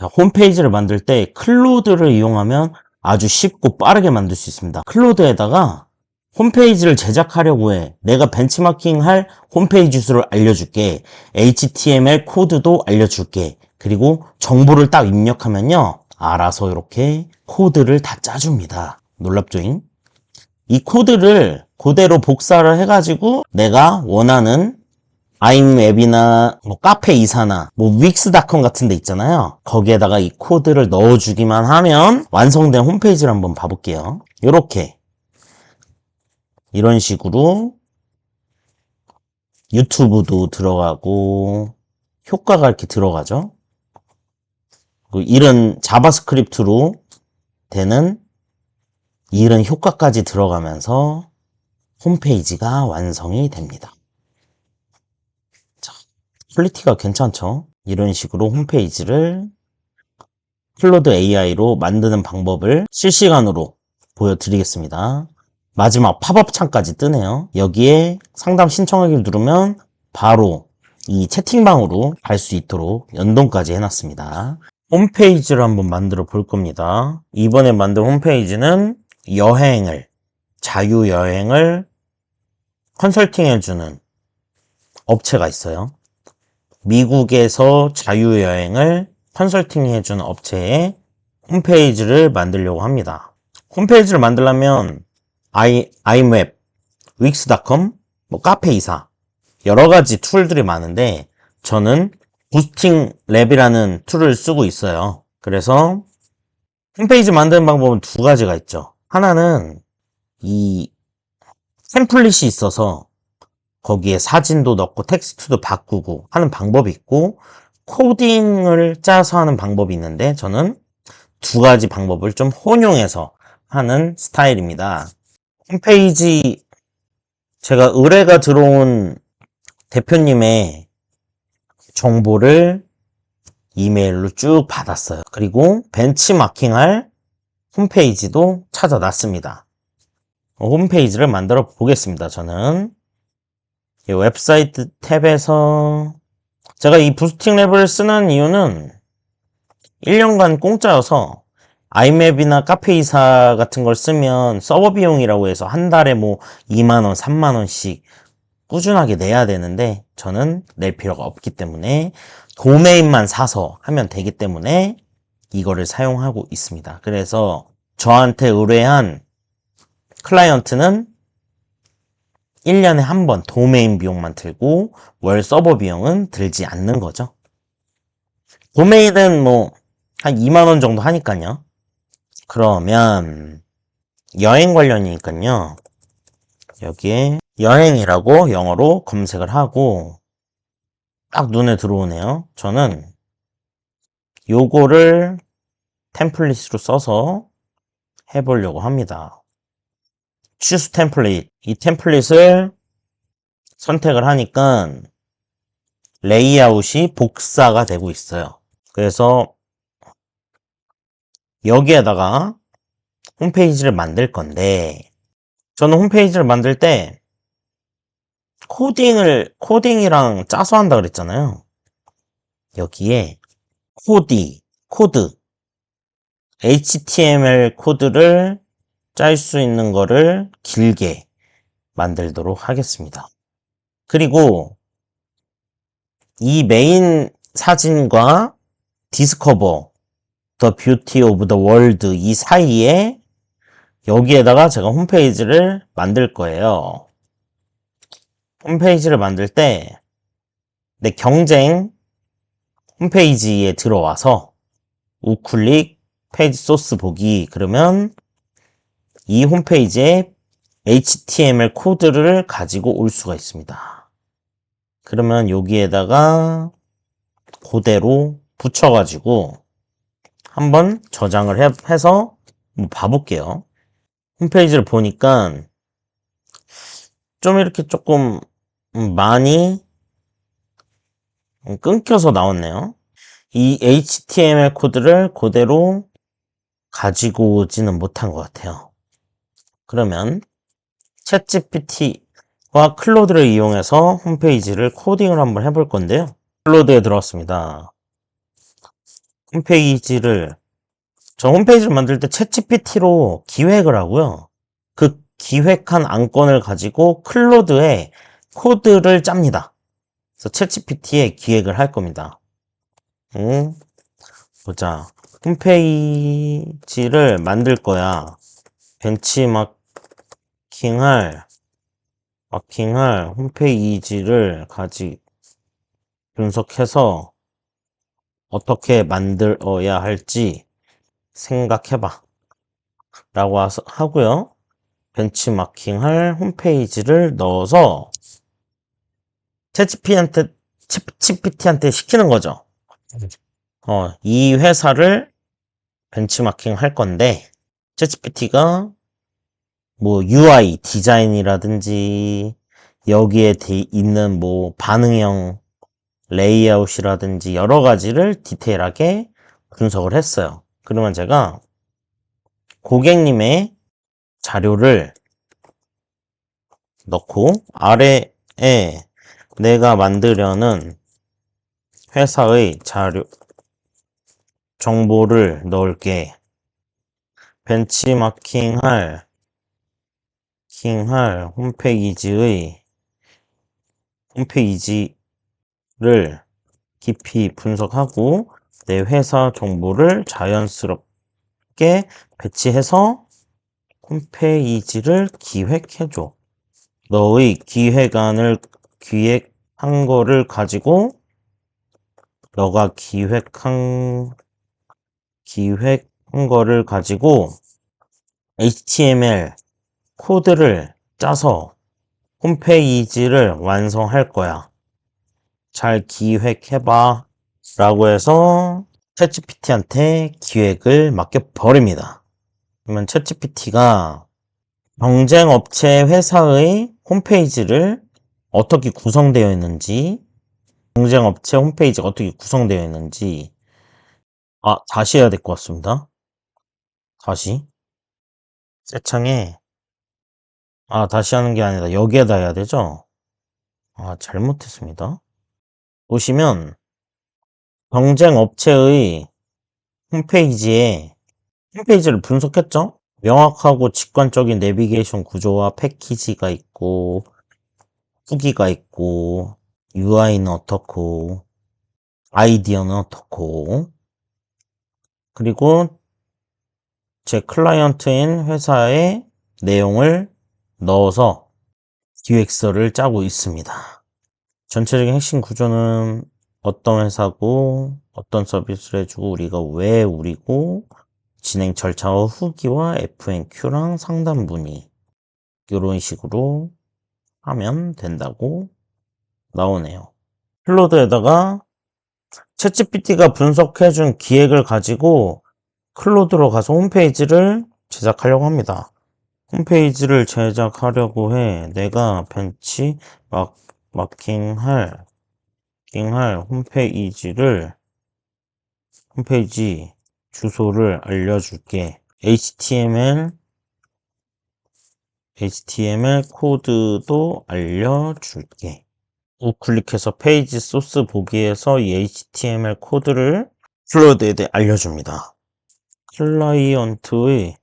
자, 홈페이지를 만들 때 클로드를 이용하면 아주 쉽고 빠르게 만들 수 있습니다. 클로드에다가 홈페이지를 제작하려고 해. 내가 벤치마킹할 홈페이지 수를 알려줄게. HTML 코드도 알려줄게. 그리고 정보를 딱 입력하면요, 알아서 이렇게 코드를 다 짜줍니다. 놀랍죠잉? 이 코드를 그대로 복사를 해가지고 내가 원하는 아임웹이나 뭐 카페 이사나 뭐 윅스닷컴 같은 데 있잖아요. 거기에다가 이 코드를 넣어주기만 하면 완성된 홈페이지를 한번 봐볼게요. 요렇게 이런 식으로 유튜브도 들어가고 효과가 이렇게 들어가죠. 이런 자바스크립트로 되는 이런 효과까지 들어가면서 홈페이지가 완성이 됩니다. 자, 퀄리티가 괜찮죠? 이런 식으로 홈페이지를 클로드 AI로 만드는 방법을 실시간으로 보여드리겠습니다. 마지막 팝업 창까지 뜨네요. 여기에 상담 신청하기를 누르면 바로 이 채팅방으로 갈 수 있도록 연동까지 해놨습니다. 홈페이지를 한번 만들어 볼 겁니다. 이번에 만든 홈페이지는 자유여행을 컨설팅해주는 업체가 있어요. 미국에서 자유여행을 컨설팅해주는 업체의 홈페이지를 만들려고 합니다. 홈페이지를 만들려면 아임웹, 윅스닷컴, 뭐 카페이사 여러 가지 툴들이 많은데 저는 부스팅 랩이라는 툴을 쓰고 있어요. 그래서 홈페이지 만드는 방법은 두 가지가 있죠. 하나는 이 템플릿이 있어서 거기에 사진도 넣고 텍스트도 바꾸고 하는 방법이 있고 코딩을 짜서 하는 방법이 있는데 저는 두 가지 방법을 좀 혼용해서 하는 스타일입니다. 홈페이지 제가 의뢰가 들어온 대표님의 정보를 이메일로 쭉 받았어요. 그리고 벤치마킹할 홈페이지도 찾아놨습니다. 홈페이지를 만들어 보겠습니다. 저는 이 웹사이트 탭에서 제가 이 부스팅 랩을 쓰는 이유는 1년간 공짜여서 아이맵이나 카페이사 같은 걸 쓰면 서버 비용이라고 해서 한 달에 뭐 2만원, 3만원씩 꾸준하게 내야 되는데 저는 낼 필요가 없기 때문에 도메인만 사서 하면 되기 때문에 이거를 사용하고 있습니다. 그래서 저한테 의뢰한 클라이언트는 1년에 한 번 도메인 비용만 들고 월 서버 비용은 들지 않는 거죠. 도메인은 뭐 한 2만원 정도 하니까요. 그러면 여행 관련이니까요. 여기에 여행이라고 영어로 검색을 하고 딱 눈에 들어오네요. 저는 요거를 템플릿으로 써서 해보려고 합니다. Choose 템플릿. 이 템플릿을 선택을 하니까 레이아웃이 복사가 되고 있어요. 그래서 여기에다가 홈페이지를 만들 건데 저는 홈페이지를 만들 때 코딩이랑 짜서 한다 그랬잖아요. 여기에 코드 HTML 코드를 짤 수 있는 거를 길게 만들도록 하겠습니다. 그리고 이 메인 사진과 디스커버 The Beauty of the World 이 사이에 여기에다가 제가 홈페이지를 만들 거예요. 홈페이지를 만들 때 내 경쟁 홈페이지에 들어와서 우클릭 페이지 소스 보기 그러면 이 홈페이지에 HTML 코드를 가지고 올 수가 있습니다. 그러면 여기에다가 그대로 붙여가지고 한번 저장을 해서 한번 봐볼게요. 홈페이지를 보니까 좀 이렇게 조금 많이 끊겨서 나왔네요. 이 HTML 코드를 그대로 가지고 오지는 못한 것 같아요. 그러면 챗GPT와 클로드를 이용해서 홈페이지를 코딩을 한번 해볼 건데요. 클로드에 들어왔습니다. 저 홈페이지를 만들 때 챗GPT로 기획을 하고요. 그 기획한 안건을 가지고 클로드에 코드를 짭니다. 그래서 챗GPT에 기획을 할 겁니다. 보자. 홈페이지를 만들 거야. 마킹할 홈페이지를 분석해서 어떻게 만들어야 할지 생각해봐. 라고 하고요. 벤치마킹할 홈페이지를 넣어서 챗GPT한테 시키는 거죠. 이 회사를 벤치마킹 할 건데, 챗GPT가 뭐 UI 디자인이라든지, 여기에 있는 뭐 반응형 레이아웃이라든지 여러 가지를 디테일하게 분석을 했어요. 그러면 제가 고객님의 자료를 넣고 아래에 내가 만들려는 회사의 정보를 넣을게. 벤치마킹할 홈페이지를 깊이 분석하고 내 회사 정보를 자연스럽게 배치해서 홈페이지를 기획해줘. 너의 기획한 거를 가지고 너가 기획한 거를 가지고 HTML 코드를 짜서 홈페이지를 완성할 거야. 잘 기획해봐. 라고 해서 챗GPT한테 기획을 맡겨버립니다. 그러면 챗GPT가 경쟁업체 회사의 홈페이지를 어떻게 구성되어 있는지, 경쟁업체 홈페이지가 어떻게 구성되어 있는지, 다시 해야 될 것 같습니다. 다시. 새 창에, 다시 하는 게 아니라 여기에다 해야 되죠? 잘못했습니다. 보시면, 경쟁업체의 홈페이지를 분석했죠? 명확하고 직관적인 내비게이션 구조와 패키지가 있고, 후기가 있고, UI는 어떻고, 아이디어는 어떻고, 그리고 제 클라이언트인 회사의 내용을 넣어서 기획서를 짜고 있습니다. 전체적인 핵심 구조는 어떤 회사고, 어떤 서비스를 해주고, 우리가 왜 우리고, 진행 절차와 후기와 FNQ랑 상담 문의, 이런 식으로 하면 된다고 나오네요. 클로드에다가 챗GPT가 분석해준 기획을 가지고 클로드로 가서 홈페이지를 제작하려고 합니다. 홈페이지를 제작하려고 해. 내가 마킹할 홈페이지 주소를 알려줄게. HTML 코드도 알려줄게. 우클릭해서 페이지 소스 보기에서 이 HTML 코드를 클로드에 알려줍니다. 클라이언트는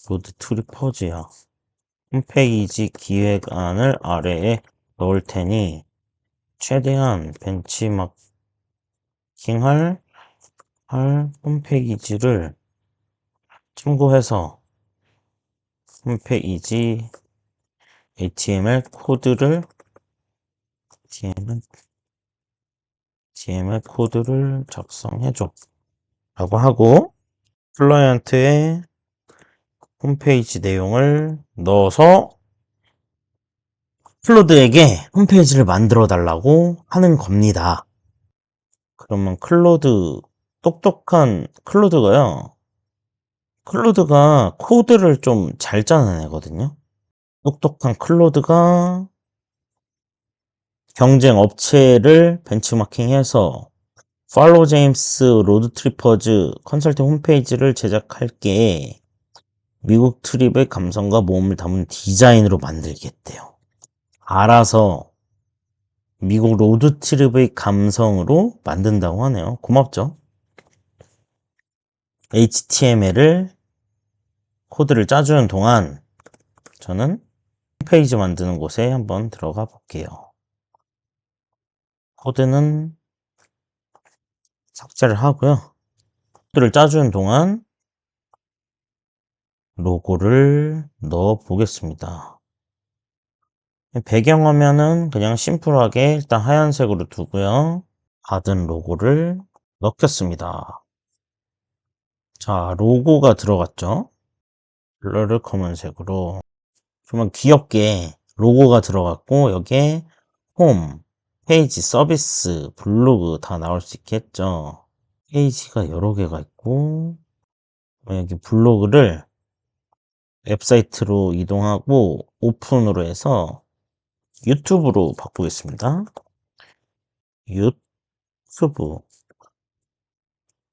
로드 트리퍼즈야. 홈페이지 기획안을 아래에 넣을 테니 최대한 벤치마킹할 홈페이지를 참고해서 홈페이지 HTML 코드를 작성해줘 라고 하고 클라이언트의 홈페이지 내용을 넣어서 클로드에게 홈페이지를 만들어 달라고 하는 겁니다. 그러면 똑똑한 클로드가 코드를 좀 잘 짜는 애거든요. 똑똑한 클로드가 경쟁 업체를 벤치마킹해서 팔로우 제임스 로드 트리퍼즈 컨설팅 홈페이지를 제작할게. 미국 트립의 감성과 모험을 담은 디자인으로 만들겠대요. 알아서 미국 로드트립의 감성으로 만든다고 하네요. 고맙죠? HTML을 코드를 짜주는 동안 저는 홈페이지 만드는 곳에 한번 들어가 볼게요. 코드는 삭제를 하고요. 코드를 짜주는 동안 로고를 넣어 보겠습니다. 배경화면은 그냥 심플하게 일단 하얀색으로 두고요. 받은 로고를 넣겠습니다. 자, 로고가 들어갔죠? 블러를 검은색으로 정말 귀엽게 로고가 들어갔고 여기에 홈, 페이지, 서비스, 블로그 다 나올 수 있게 했죠. 페이지가 여러 개가 있고 여기 블로그를 웹사이트로 이동하고 오픈으로 해서 유튜브로 바꾸겠습니다. 유튜브.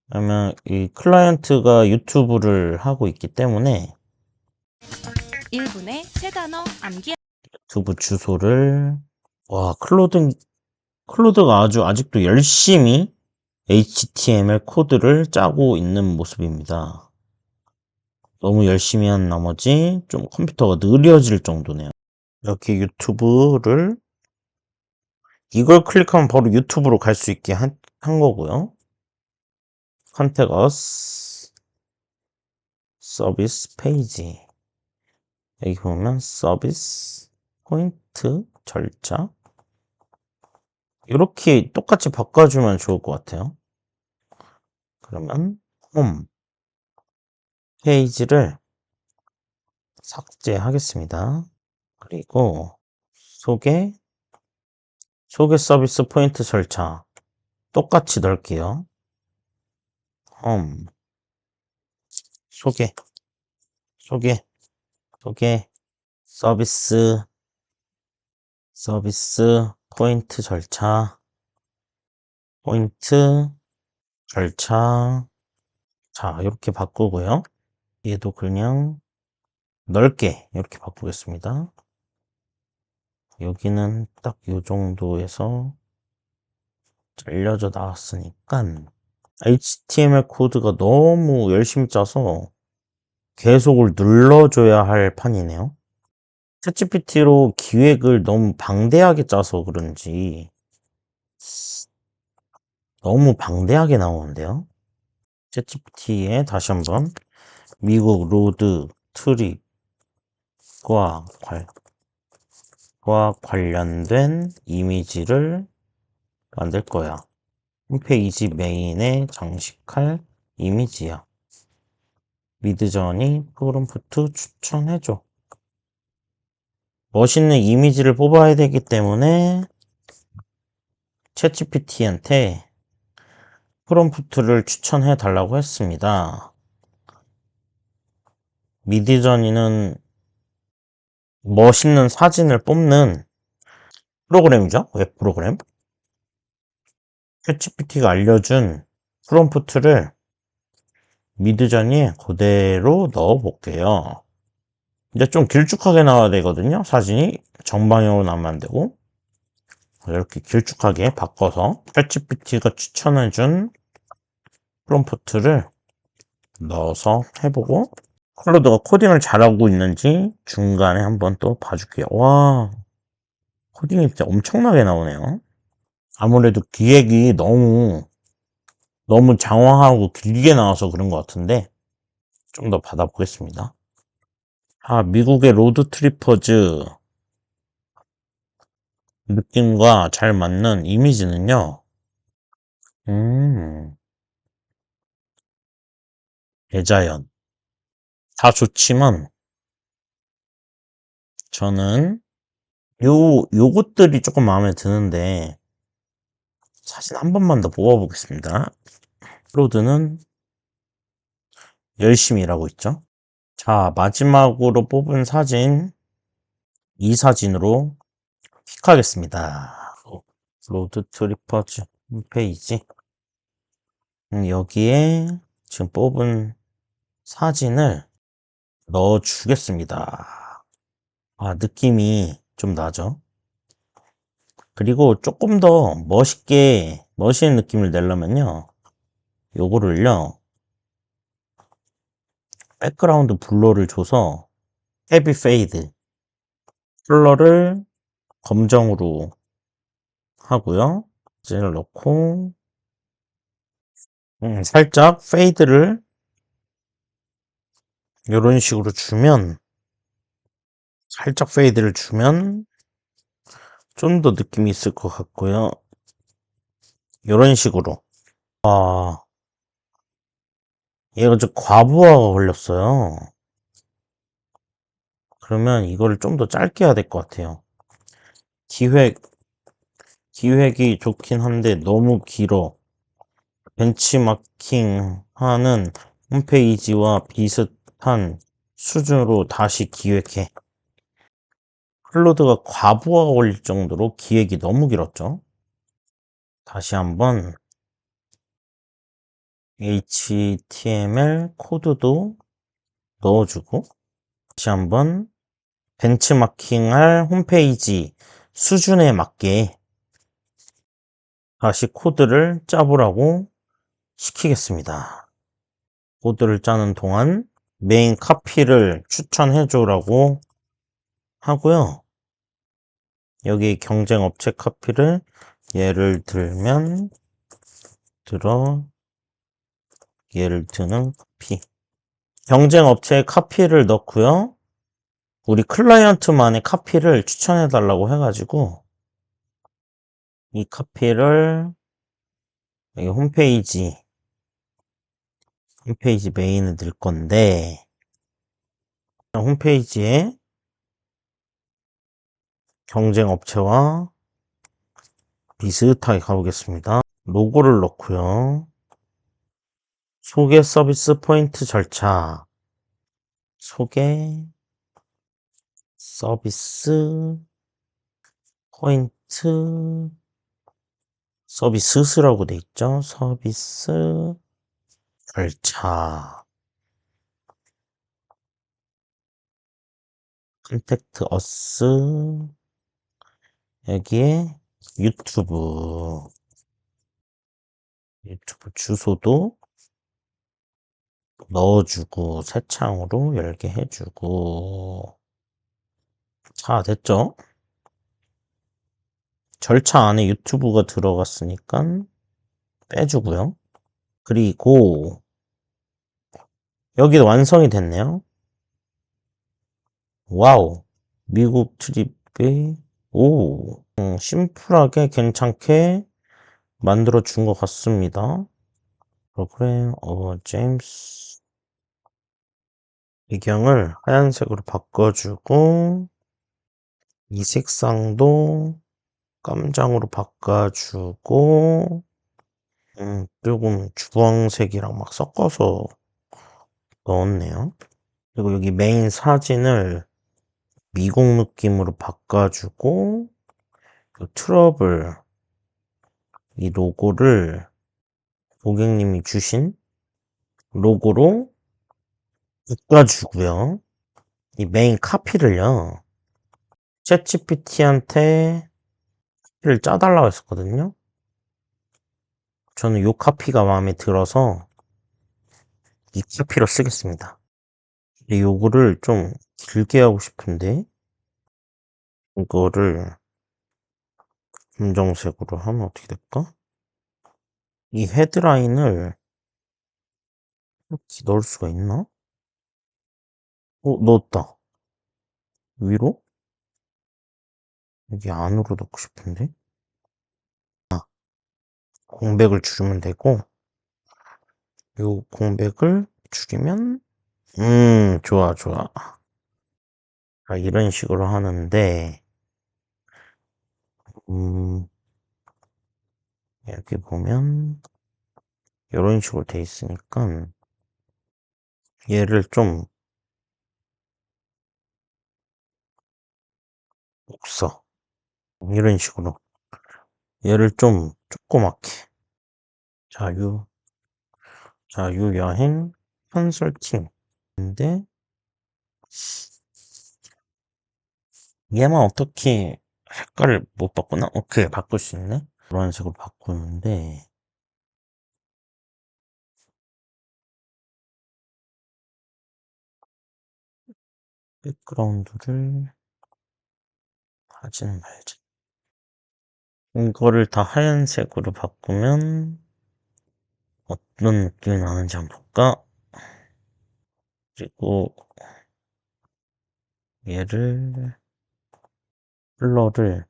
그러면 이 클라이언트가 유튜브를 하고 있기 때문에 1분에 세 단어 암기. 유튜브 주소를 와 클로드가 아직도 열심히 HTML 코드를 짜고 있는 모습입니다. 너무 열심히 한 나머지 좀 컴퓨터가 느려질 정도네요. 이렇게 유튜브를 이걸 클릭하면 바로 유튜브로 갈 수 있게 한 거고요. 컨택 어스 서비스 페이지 여기 보면 서비스 포인트 절차 이렇게 똑같이 바꿔주면 좋을 것 같아요. 그러면 홈 페이지를 삭제하겠습니다. 그리고 소개 서비스 포인트 절차 똑같이 넣을게요. 홈 소개 서비스 포인트 절차 자 이렇게 바꾸고요. 얘도 그냥 넓게 이렇게 바꾸겠습니다. 여기는 딱 이 정도에서 잘려져 나왔으니까 HTML 코드가 너무 열심히 짜서 계속을 눌러줘야 할 판이네요. 챗GPT로 기획을 너무 방대하게 짜서 그런지 너무 방대하게 나오는데요. 챗GPT에 다시 한번 미국 로드 트립과 관련된 이미지를 만들 거야. 홈페이지 메인에 장식할 이미지야. 미드저니 프롬프트 추천해줘. 멋있는 이미지를 뽑아야 되기 때문에 챗GPT한테 프롬프트를 추천해 달라고 했습니다. 미드저니는 멋있는 사진을 뽑는 프로그램이죠. 웹 프로그램. 챗GPT가 알려준 프롬프트를 미드저니에 그대로 넣어 볼게요. 이제 좀 길쭉하게 나와야 되거든요. 사진이 정방향으로 나오면 안 되고 이렇게 길쭉하게 바꿔서 챗GPT가 추천해준 프롬프트를 넣어서 해보고 클로드가 코딩을 잘하고 있는지 중간에 한번 또 봐줄게요. 와 코딩이 진짜 엄청나게 나오네요. 아무래도 기획이 너무 장황하고 길게 나와서 그런 것 같은데 좀 더 받아보겠습니다. 미국의 로드 트리퍼즈 느낌과 잘 맞는 이미지는요. 대자연 다 좋지만 저는 요것들이 조금 마음에 드는데 사진 한 번만 더 뽑아보겠습니다. 로드는 열심히 일하고 있죠. 자, 마지막으로 뽑은 사진 이 사진으로 픽하겠습니다. 로드 트리퍼즈 홈페이지 여기에 지금 뽑은 사진을 넣어 주겠습니다. 느낌이 좀 나죠. 그리고 조금 더 멋있는 느낌을 내려면요. 요거를요. 백그라운드 블러를 줘서 헤비 페이드 컬러를 검정으로 하고요. 젤을 넣고 살짝 페이드를 이런 식으로 주면 살짝 페이드를 주면 좀 더 느낌이 있을 것 같고요. 이런 식으로. 아, 얘가 좀 과부하가 걸렸어요. 그러면 이거를 좀 더 짧게 해야 될 것 같아요. 기획이 좋긴 한데 너무 길어. 벤치마킹 하는 홈페이지와 비슷한 수준으로 다시 기획해. 클로드가 과부하가 걸릴 정도로 기획이 너무 길었죠. 다시 한번 HTML 코드도 넣어주고 다시 한번 벤치마킹할 홈페이지 수준에 맞게 다시 코드를 짜보라고 시키겠습니다. 코드를 짜는 동안 메인 카피를 추천해 주라고 하고요. 여기 경쟁 업체 카피를 예를 들면 예를 드는 카피 경쟁 업체의 카피를 넣고요. 우리 클라이언트만의 카피를 추천해 달라고 해가지고 이 카피를 여기 홈페이지 메인에 넣을 건데 홈페이지에 경쟁 업체와 비슷하게 가보겠습니다. 로고를 넣고요. 소개 서비스 포인트 절차 소개 서비스 포인트 서비스라고 돼 있죠. 서비스 절차 컨택트 어스 여기에 유튜브 주소도 넣어주고 새 창으로 열게 해주고 자 됐죠? 절차 안에 유튜브가 들어갔으니까 빼주고요. 그리고 여기도 완성이 됐네요. 와우 미국 트립이 심플하게 괜찮게 만들어 준 것 같습니다. 프로그램 제임스 배경을 하얀색으로 바꿔주고 이 색상도 깜장으로 바꿔주고 조금 주황색이랑 막 섞어서 넣었네요. 그리고 여기 메인 사진을 미국 느낌으로 바꿔주고 트러블 이 로고를 고객님이 주신 로고로 바꿔주고요. 이 메인 카피를요. 챗GPT한테 카피를 짜달라고 했었거든요. 저는 이 카피가 마음에 들어서 이 카피로 쓰겠습니다. 근데 요거를 좀 길게 하고 싶은데 이거를 검정색으로 하면 어떻게 될까? 이 헤드라인을 이렇게 넣을 수가 있나? 넣었다. 위로? 여기 안으로 넣고 싶은데? 공백을 줄이면 되고 요 공백을 줄이면 좋아 이런 식으로 하는데 이렇게 보면 이런 식으로 돼 있으니까 얘를 좀 없어 이런 식으로 얘를 좀 조그맣게 자유 여행 컨설팅 인데 얘만 어떻게 색깔을 못 바꾸나? 오케이, 바꿀 수 있네. 노란색으로 바꾸는데, 백그라운드를 하지는 말자. 이거를 다 하얀색으로 바꾸면 어떤 느낌이 나는지 한번 볼까? 그리고 얘를 컬러를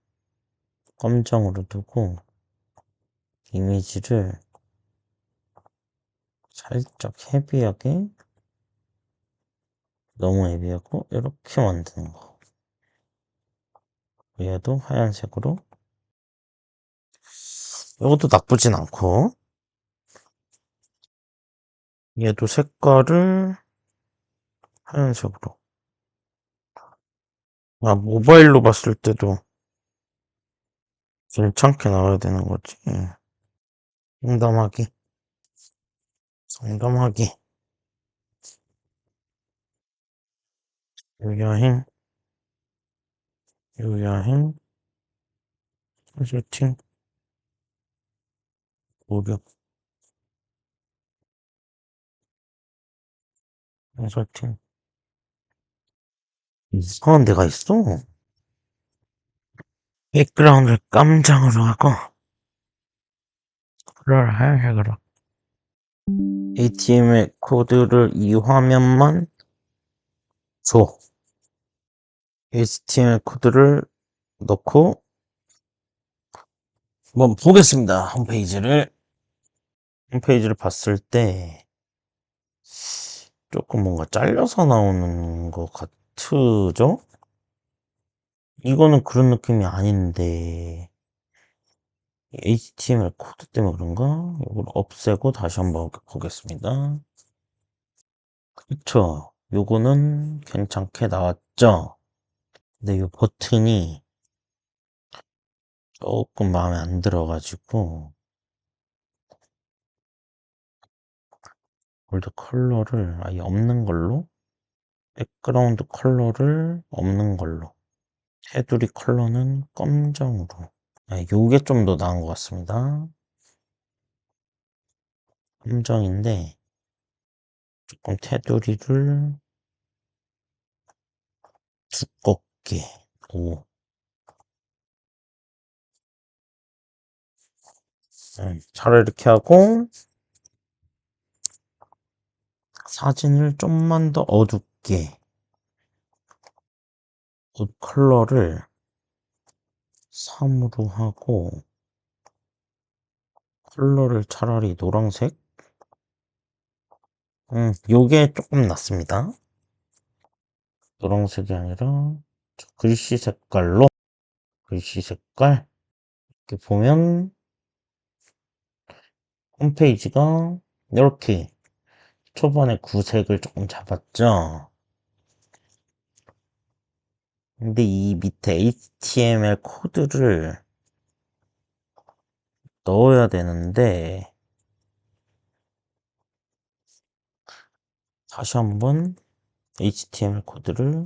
검정으로 두고 이미지를 살짝 헤비하게, 너무 헤비하고 이렇게 만드는 거. 얘도 하얀색으로. 이것도 나쁘진 않고, 얘도 색깔을 하얀색으로. 아, 모바일로 봤을 때도 괜찮게 나와야 되는 거지. 상담하기, 상담하기, 요야행, 요야행, 컨설팅, 무료, 컨설팅. 이상한 데가 있어. 백그라운드를 깜장으로 하고, 컬러를 하얀색으로. ATM의 코드를 이 화면만 줘. HTML 코드를 넣고 한번 보겠습니다. 홈페이지를 봤을 때 조금 뭔가 잘려서 나오는 것 같죠? 이거는 그런 느낌이 아닌데 HTML 코드 때문에 그런가? 이걸 없애고 다시 한번 보겠습니다. 그쵸? 요거는 괜찮게 나왔죠? 근데 이 버튼이 조금 마음에 안 들어가지고 볼드 컬러를 아예 없는 걸로, 백그라운드 컬러를 없는 걸로, 테두리 컬러는 검정으로. 아, 요게 좀 더 나은 것 같습니다. 검정인데 조금 테두리를 두껍게. 오, 차라리 이렇게 하고 사진을 좀만 더 어둡게, 옷 컬러를 3으로 하고 컬러를 차라리 노란색. 요게 조금 낫습니다. 노란색이 아니라 글씨 색깔로, 글씨 색깔 이렇게 보면 홈페이지가 이렇게 초반에 구색을 조금 잡았죠. 근데 이 밑에 HTML 코드를 넣어야 되는데 다시 한번 HTML 코드를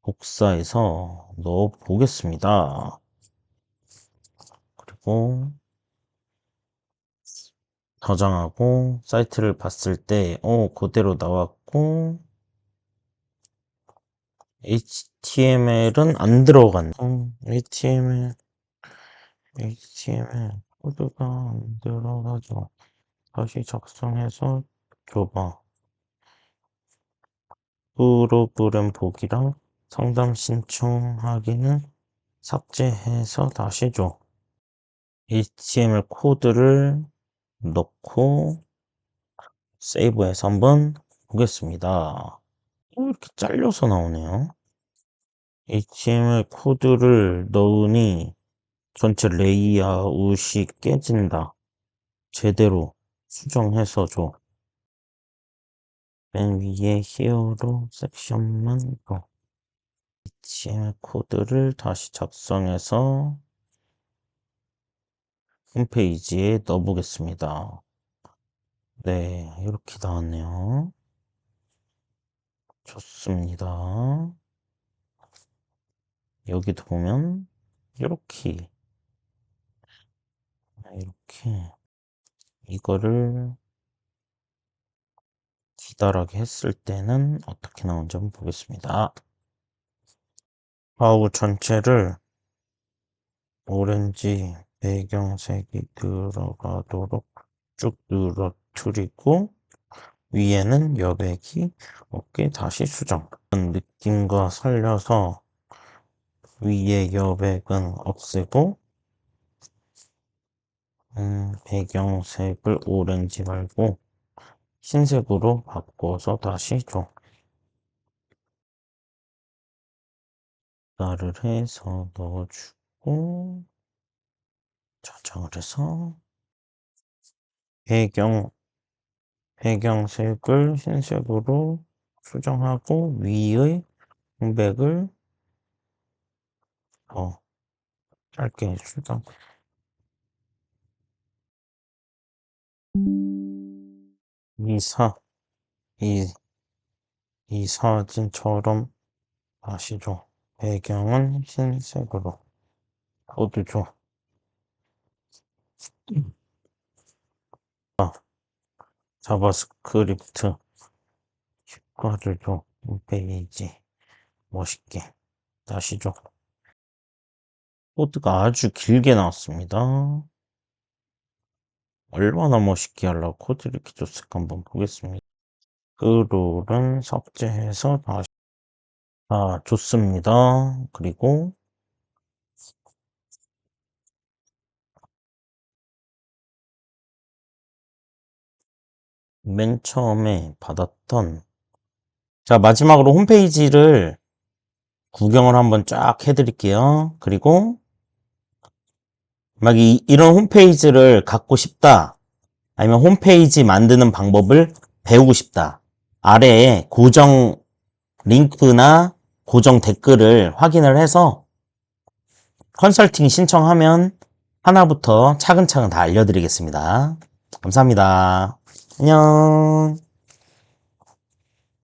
복사해서 넣어 보겠습니다. 그리고 저장하고 사이트를 봤을 때 그대로 나왔고 HTML은 안 들어간. HTML 코드가 안 들어가죠. 다시 작성해서 줘봐. 프로그램 보기랑 상담 신청하기는 삭제해서 다시 줘. HTML 코드를 넣고 세이브해서 한번 보겠습니다. 이렇게 잘려서 나오네요. HTML 코드를 넣으니 전체 레이아웃이 깨진다. 제대로 수정해서 줘. 맨 위에 히어로 섹션만 줘. HTML 코드를 다시 작성해서 홈페이지에 넣어보겠습니다. 네, 이렇게 나왔네요. 좋습니다. 여기도 보면 이렇게 이거를 기다랗게 했을 때는 어떻게 나오는지 한번 보겠습니다. 좌우 전체를 오렌지 배경색이 들어가도록 쭉 늘어뜨리고 위에는 여백이 없게 다시 수정. 느낌과 살려서 위에 여백은 없애고 배경색을 오렌지 말고 흰색으로 바꿔서 다시 좀 나를 해서 넣어주고 저장을 해서 배경색을 흰색으로 수정하고 위의 공백을 더 짧게 수정. 이, 이 사진처럼 다시 줘. 배경은 흰색으로 코드 줘. 자바스크립트 효과를 줘. 페이지 멋있게 다시 줘. 코드가 아주 길게 나왔습니다. 얼마나 멋있게 하려고 코드를 이렇게 줬을까 한번 보겠습니다. 그 룰은 삭제해서 다시 좋습니다. 그리고 맨 처음에 받았던 자 마지막으로 홈페이지를 구경을 한번 쫙 해드릴게요. 그리고 막 이런 홈페이지를 갖고 싶다. 아니면 홈페이지 만드는 방법을 배우고 싶다. 아래에 고정 링크나 고정 댓글을 확인을 해서 컨설팅 신청하면 하나부터 차근차근 다 알려드리겠습니다. 감사합니다. 안녕.